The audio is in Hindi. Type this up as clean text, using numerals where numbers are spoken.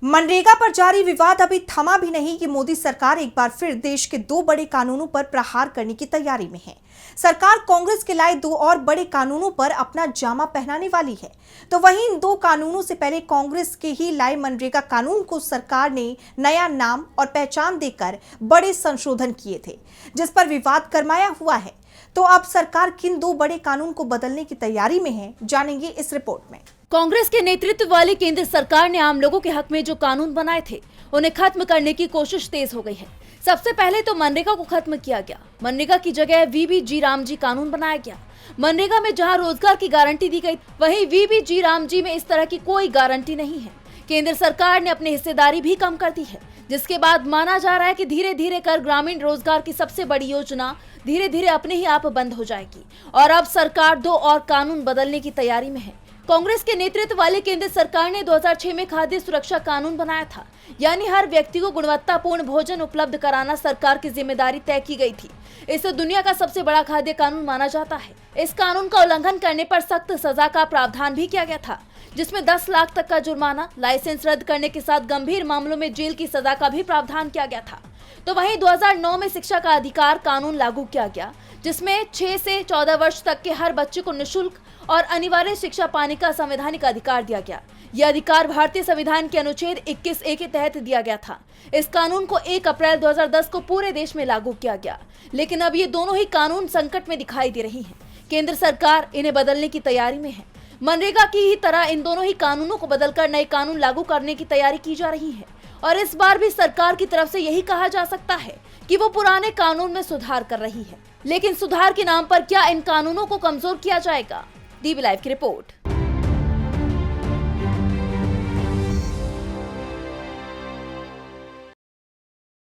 मनरेगा पर जारी विवाद अभी थमा भी नहीं कि मोदी सरकार एक बार फिर देश के दो बड़े कानूनों पर प्रहार करने की तैयारी में है। सरकार कांग्रेस के लाए दो और बड़े कानूनों पर अपना जामा पहनाने वाली है। तो वहीं इन दो कानूनों से पहले कांग्रेस के ही लाए मनरेगा कानून को सरकार ने नया नाम और पहचान देकर बड़े संशोधन किए थे, जिस पर विवाद गरमाया हुआ है। तो अब सरकार किन दो बड़े कानून को बदलने की तैयारी में है, जानेंगे इस रिपोर्ट में। कांग्रेस के नेतृत्व वाली केंद्र सरकार ने आम लोगों के हक में जो कानून बनाए थे उन्हें खत्म करने की कोशिश तेज हो गई है। सबसे पहले तो मनरेगा को खत्म किया गया। मनरेगा की जगह वीबी रामजी कानून बनाया गया। मनरेगा में जहां रोजगार की गारंटी दी गई, वहीं वीबी रामजी में इस तरह की कोई गारंटी नहीं है। केंद्र सरकार ने अपनी हिस्सेदारी भी कम कर दी है, जिसके बाद माना जा रहा है कि धीरे धीरे कर ग्रामीण रोजगार की सबसे बड़ी योजना धीरे धीरे अपने ही आप बंद हो जाएगी। और अब सरकार दो और कानून बदलने की तैयारी में है। कांग्रेस के नेतृत्व वाले केंद्र सरकार ने 2006 में खाद्य सुरक्षा कानून बनाया था, यानी हर व्यक्ति को गुणवत्तापूर्ण भोजन उपलब्ध कराना सरकार की जिम्मेदारी तय की गई थी। इसे दुनिया का सबसे बड़ा खाद्य कानून माना जाता है। इस कानून का उल्लंघन करने पर सख्त सजा का प्रावधान भी किया गया था, जिसमें 10 लाख तक का जुर्माना, लाइसेंस रद्द करने के साथ गंभीर मामलों में जेल की सजा का भी प्रावधान किया गया था। तो वहीं 2009 में शिक्षा का अधिकार कानून लागू किया गया, जिसमें 6 से 14 वर्ष तक के हर बच्चे को निःशुल्क और अनिवार्य शिक्षा पाने का संवैधानिक अधिकार दिया गया। यह अधिकार भारतीय संविधान के अनुच्छेद 21A के तहत दिया गया था। इस कानून को 1 अप्रैल 2010 को पूरे देश में लागू किया गया, लेकिन अब ये दोनों ही कानून संकट में दिखाई दे रही हैं। केंद्र सरकार इन्हें बदलने की तैयारी में है। मनरेगा की ही तरह इन दोनों ही कानूनों को बदलकर नए कानून लागू करने की तैयारी की जा रही है। और इस बार भी सरकार की तरफ से यही कहा जा सकता है कि वो पुराने कानून में सुधार कर रही है, लेकिन सुधार के नाम पर क्या इन कानूनों को कमजोर किया जाएगा? डीबी लाइव की रिपोर्ट।